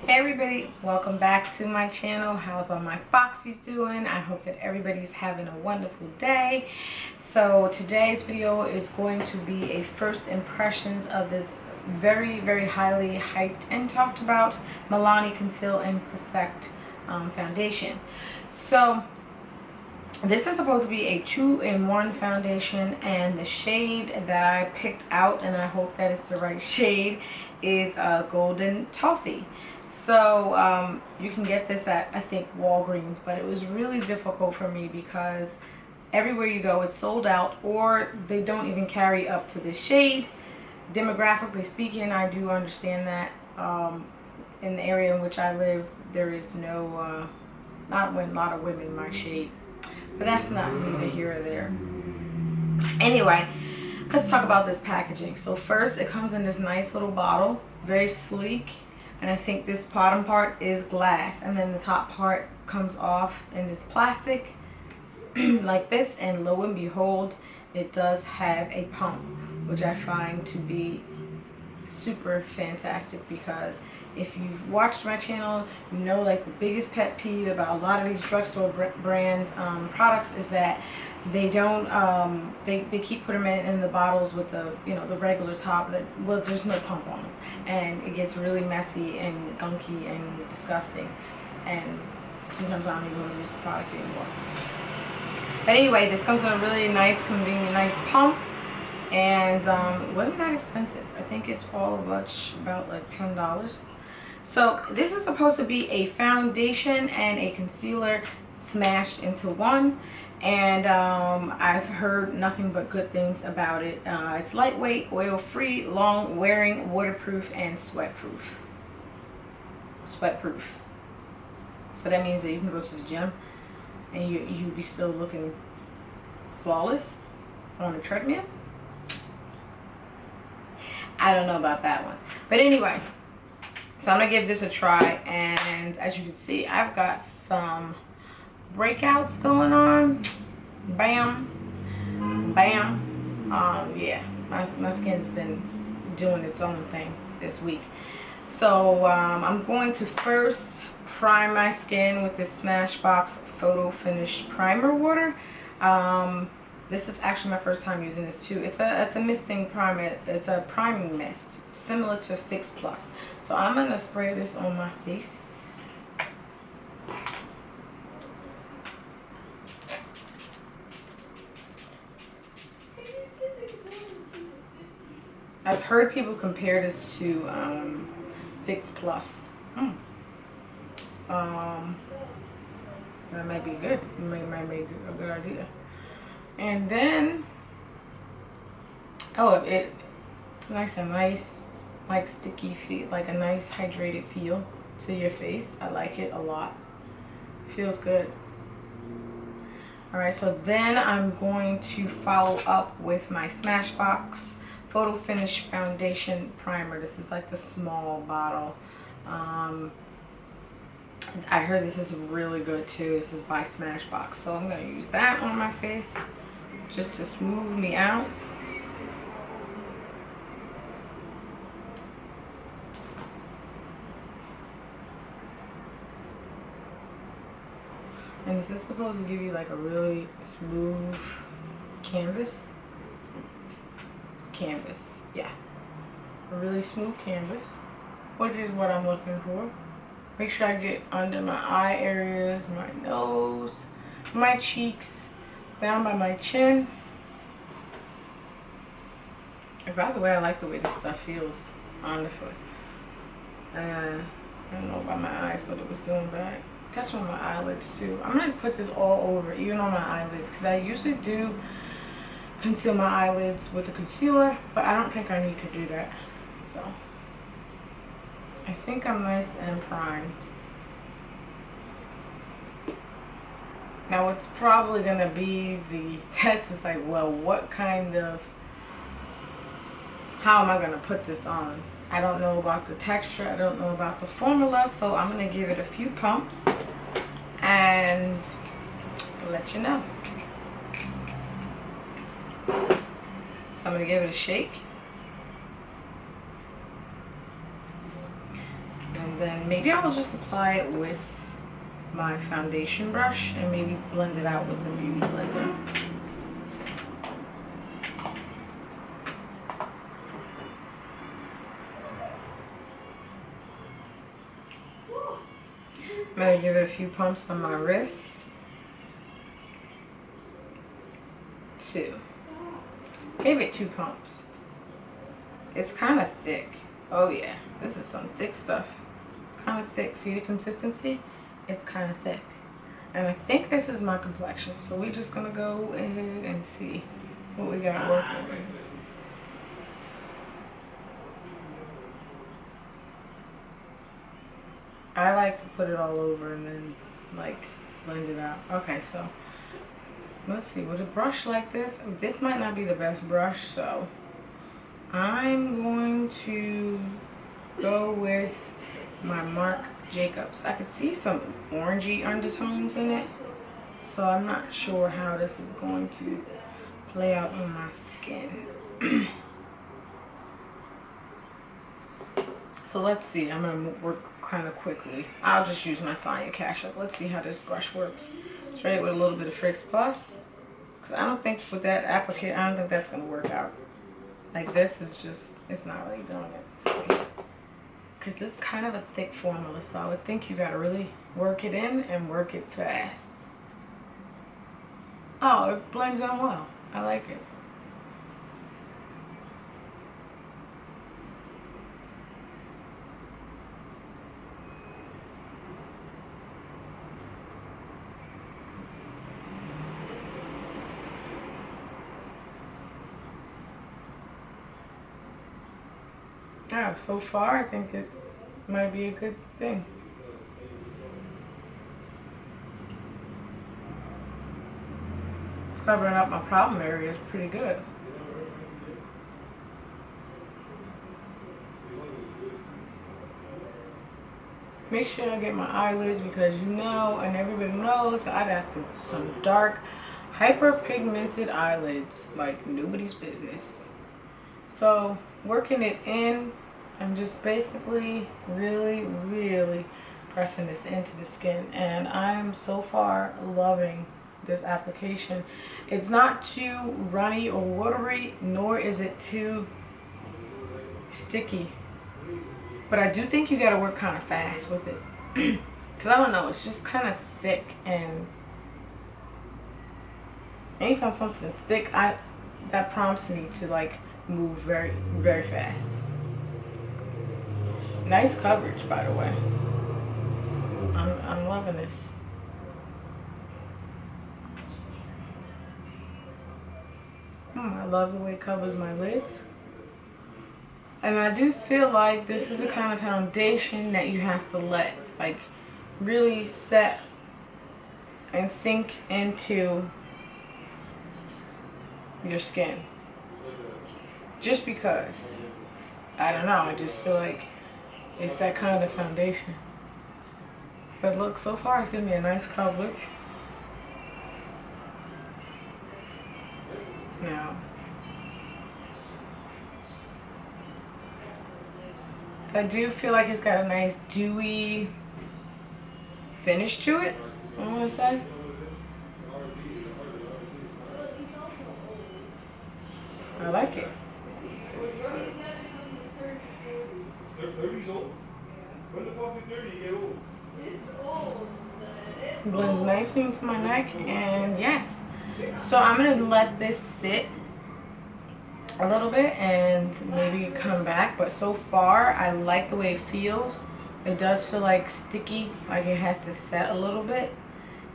Hey everybody, welcome back to my channel. How's all my Foxies doing? I hope that everybody's having a wonderful day. So today's video is going to be a first impressions of this very highly hyped and talked about Milani Conceal and Perfect foundation. So this is supposed to be a 2-in-1 foundation, and the shade that I picked out, and I hope that it's the right shade, is Golden Toffee. So you can get this at, I think, Walgreens, but it was really difficult for me because everywhere you go it's sold out, or they don't even carry up to this shade. Demographically speaking, I do understand that in the area in which I live there is no not a lot of women my shade, but that's not neither here or there. Anyway, let's talk about this packaging. So first, it comes in this nice little bottle, very sleek, and I think this bottom part is glass, and then the top part comes off and it's plastic like this, and lo and behold, it does have a pump, which I find to be super fantastic, because if you've watched my channel, you know, like, the biggest pet peeve about a lot of these drugstore brand products is that they don't they keep putting them in the bottles with the, you know, the regular top that, well, there's no pump on them, and it gets really messy and gunky and disgusting, and sometimes I don't even want to use the product anymore. But anyway, this comes in a really nice, convenient, nice pump, and it wasn't that expensive. I think it's all about like $10. So this is supposed to be a foundation and a concealer smashed into one, and I've heard nothing but good things about it. It's lightweight, oil-free, long-wearing, waterproof, and sweatproof. Sweatproof. So that means that you can go to the gym and you'll be still looking flawless on a treadmill. I don't know about that one, but anyway, so I'm gonna give this a try, and as you can see, I've got some breakouts going on. Bam, bam. Yeah, my skin's been doing its own thing this week. So I'm going to first prime my skin with this Smashbox Photo Finish Primer water. This is actually my first time using this too. It's a misting primer. It's a priming mist, similar to Fix Plus. So I'm gonna spray this on my face. I've heard people compare this to Fix Plus. That might be good. Might be a good idea. And then, oh, it's nice, like sticky feel, like a nice hydrated feel to your face. I like it a lot. Feels good. Alright, so then I'm going to follow up with my Smashbox Photo Finish Foundation Primer. This is like the small bottle. I heard this is really good too. This is by Smashbox. So I'm going to use that on my face just to smooth me out. And this is supposed to give you like a really smooth canvas. Yeah. A really smooth canvas. Which is what I'm looking for. Make sure I get under my eye areas, my nose, my cheeks, down by my chin. And by the way, I like the way this stuff feels, honestly. I don't know about my eyes what it was doing, but I touched on my eyelids too. I'm going to put this all over, even on my eyelids, because I usually do conceal my eyelids with a concealer, but I don't think I need to do that. So I think I'm nice and primed. Now what's probably going to be the test is like, well, how am I going to put this on? I don't know about the texture, I don't know about the formula, so I'm going to give it a few pumps and let you know. So I'm going to give it a shake. And then maybe I will just apply it with my foundation brush and maybe blend it out with the beauty blender. I'm going to give it a few pumps on my wrists. 2. Give it 2 pumps. It's kind of thick. Oh yeah, this is some thick stuff. It's kind of thick. See the consistency? It's kind of thick. And I think this is my complexion. So we're just going to go ahead and see what we got working with. I like to put it all over and then like blend it out. Okay, so let's see. With a brush like this might not be the best brush, so I'm going to go with my Marc Jacobs. I could see some orangey undertones in it, so I'm not sure how this is going to play out on my skin. So let's see. I'm going to work kind of quickly. I'll just use my Sonia Cash Up. Let's see how this brush works. Spray it with a little bit of Fix Plus, because I don't think with that applicator, I don't think that's going to work out. Like this is just, it's not really doing it. Because it's kind of a thick formula, so I would think you got to really work it in and work it fast. Oh, it blends in well. I like it. Yeah, so far I think it might be a good thing. It's covering up my problem areas pretty good. Make sure I get my eyelids, because you know, and everybody knows, I got some dark, hyperpigmented eyelids like nobody's business. So working it in, I'm just basically really pressing this into the skin, and I'm so far loving this application. It's not too runny or watery, nor is it too sticky, but I do think you got to work kind of fast with it, because I don't know, it's just kind of thick, and anytime something's thick, that prompts me to like move very fast. Nice coverage, by the way. I'm loving this. I love the way it covers my lids. And I do feel like this is the kind of foundation that you have to let like really set and sink into your skin. Just because, I don't know, I just feel like it's that kind of foundation. But look, so far it's giving me a nice coverage. Now, I do feel like it's got a nice dewy finish to it, I want to say. I like it. Blends nicely into my neck, and yes. So I'm gonna let this sit a little bit and maybe come back, but so far I like the way it feels. It does feel like sticky, like it has to set a little bit,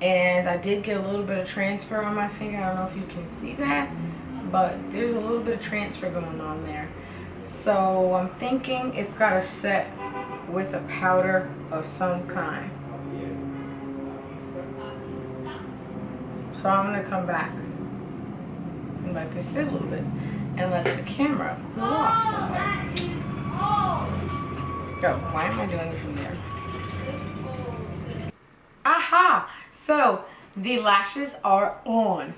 and I did get a little bit of transfer on my finger. I don't know if you can see that, but there's a little bit of transfer going on there. So I'm thinking it's got to set with a powder of some kind. So I'm going to come back and let this sit a little bit and let the camera cool off somewhere. Go. Why am I doing it from there? Aha! So The lashes are on.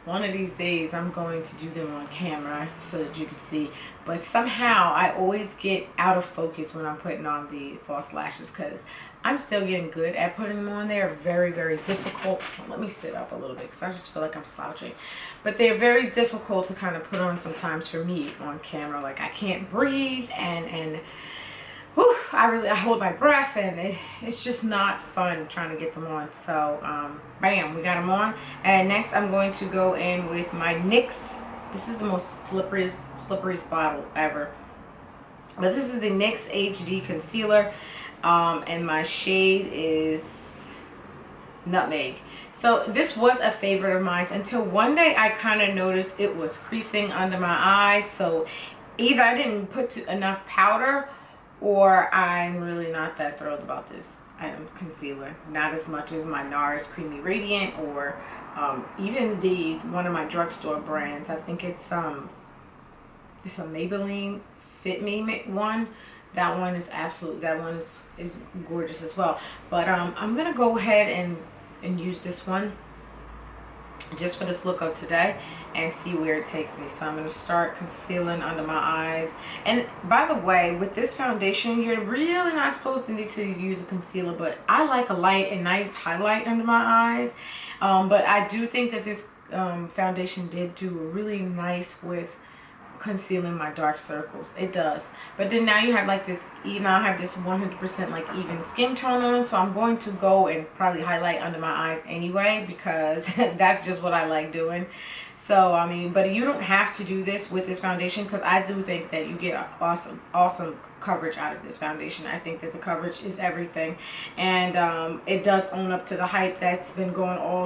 One of these days I'm going to do them on camera so that you can see, but somehow I always get out of focus when I'm putting on the false lashes because I'm still getting good at putting them on. They're very, very difficult. Let me sit up a little bit because I just feel like I'm slouching, but they're very difficult to kind of put on sometimes for me on camera. Like, I can't breathe, and whew, I hold my breath, and it's just not fun trying to get them on. So bam, we got them on. And next I'm going to go in with my NYX. This is the most slipperiest bottle ever, but this is the NYX HD Concealer, and my shade is Nutmeg. So this was a favorite of mine until one day I kind of noticed it was creasing under my eyes. So either I didn't put enough powder, or I'm really not that thrilled about this concealer. Not as much as my NARS Creamy Radiant, or even one of my drugstore brands. I think it's a Maybelline Fit Me one. That one is is gorgeous as well. But I'm gonna go ahead and use this one just for this look of today and see where it takes me. So I'm going to start concealing under my eyes. And by the way, with this foundation, you're really not supposed to need to use a concealer, but I like a light and nice highlight under my eyes. But I do think that this foundation did do really nice with concealing my dark circles. It does. But then now you have like this, now I have this 100% like even skin tone on, so I'm going to go and probably highlight under my eyes anyway, because that's just what I like doing. So I mean, but you don't have to do this with this foundation, because I do think that you get awesome coverage out of this foundation. I think that the coverage is everything, and it does own up to the hype that's been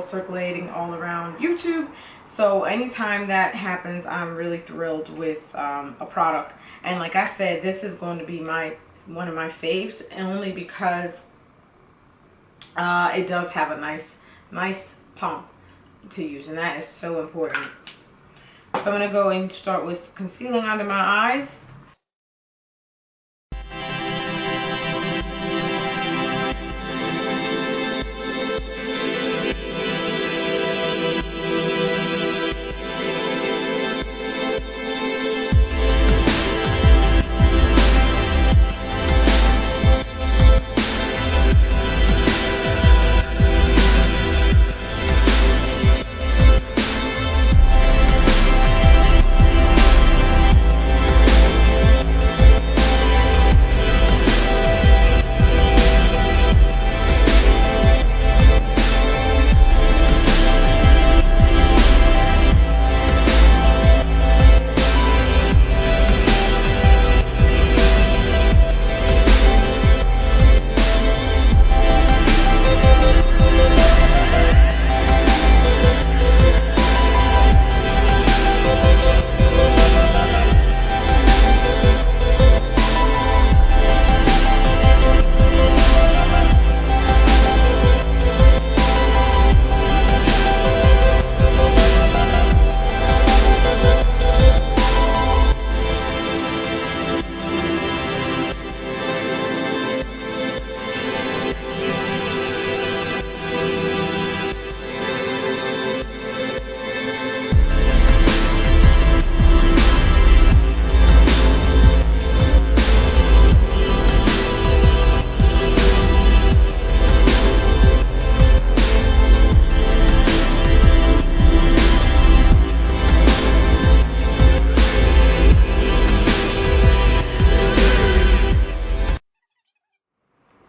circulating all around YouTube. So anytime that happens, I'm really thrilled with a product. And like I said, this is going to be one of my faves, only because it does have a nice pump to use, and that is so important. So I'm going to go and start with concealing under my eyes.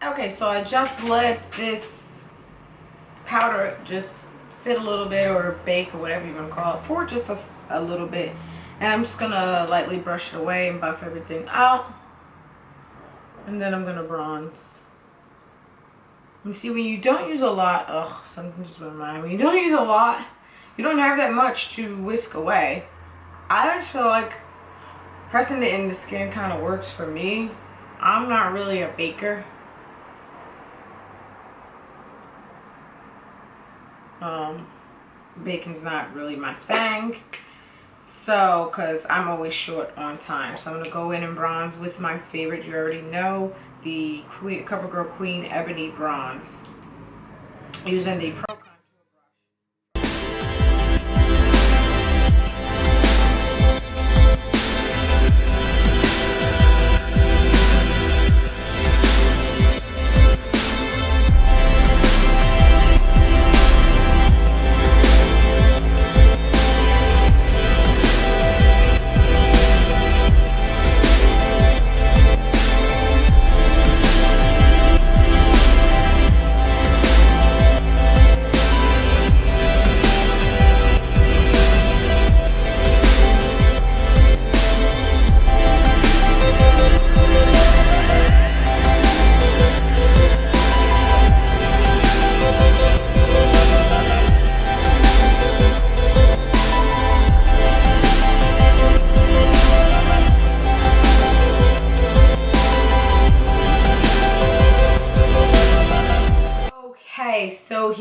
Okay, so I just let this powder just sit a little bit, or bake, or whatever you want to call it, for just a little bit. And I'm just going to lightly brush it away and buff everything out. And then I'm going to bronze. You see, when you don't use a lot, something just went in my mind. When you don't use a lot, you don't have that much to whisk away. I just feel like pressing it in the skin kind of works for me. I'm not really a baker. Baking's not really my thing, so because I'm always short on time. So I'm gonna go in and bronze with my favorite, you already know, the CoverGirl Queen Ebony Bronze, using the Pro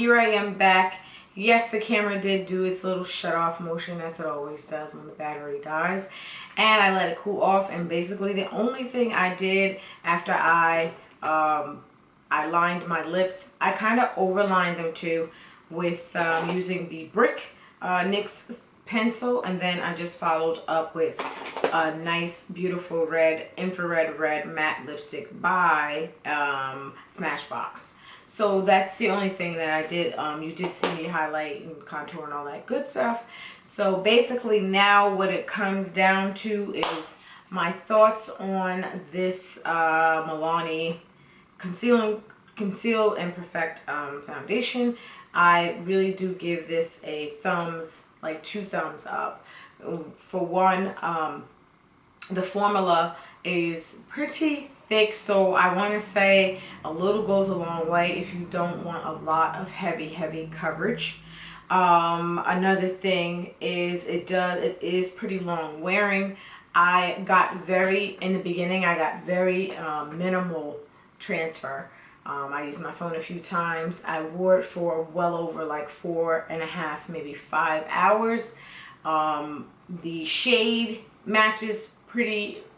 here I am back. Yes, the camera did do its little shut off motion as it always does when the battery dies, and I let it cool off. And basically the only thing I did after I lined my lips, I kind of overlined them too with using the Brick NYX pencil, and then I just followed up with a nice beautiful red infrared red matte lipstick by Smashbox. So that's the only thing that I did. You did see me highlight and contour and all that good stuff. So basically now what it comes down to is my thoughts on this Milani Conceal and Perfect foundation. I really do give this a like 2 thumbs up. For one, the formula is pretty thick, so I want to say a little goes a long way if you don't want a lot of heavy coverage. Another thing is it is pretty long wearing. In the beginning I got very minimal transfer. I used my phone a few times. I wore it for well over like 4.5, maybe 5 hours. The shade matches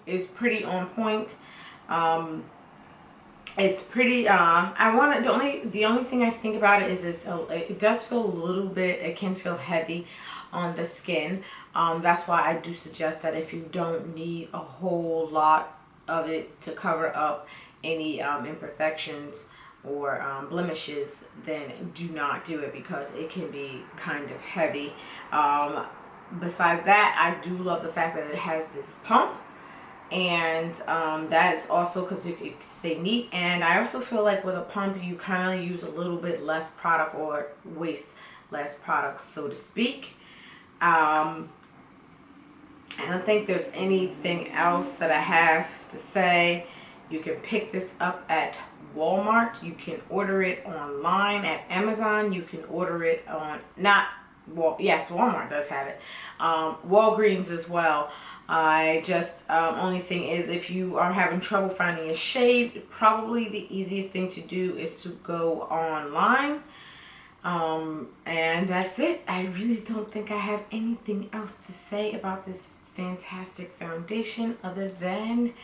is pretty on point. It's pretty the only thing I think about it is this, it does feel a little bit, it can feel heavy on the skin. That's why I do suggest that if you don't need a whole lot of it to cover up any imperfections or blemishes, then do not do it, because it can be kind of heavy. Besides that, I do love the fact that it has this pump, and that is also because it could stay neat. And I also feel like with a pump you kind of use a little bit less product, or waste less product, so to speak. I don't think there's anything else that I have to say. You can pick this up at Walmart. You can order it online at Amazon. You can order it on, yes, Walmart does have it. Walgreens as well. Only thing is, if you are having trouble finding a shade, probably the easiest thing to do is to go online. And that's it. I really don't think I have anything else to say about this fantastic foundation other than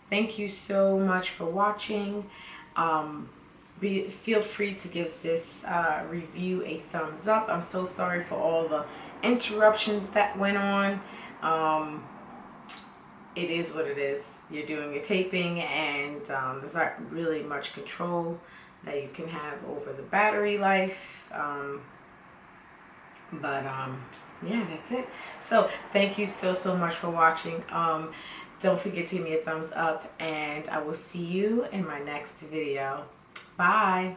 thank you so much for watching. Feel free to give this review a thumbs up. I'm so sorry for all the interruptions that went on. It is what it is. You're doing a taping, and there's not really much control that you can have over the battery life. Yeah, that's it. So thank you so much for watching. Don't forget to give me a thumbs up, and I will see you in my next video. Bye.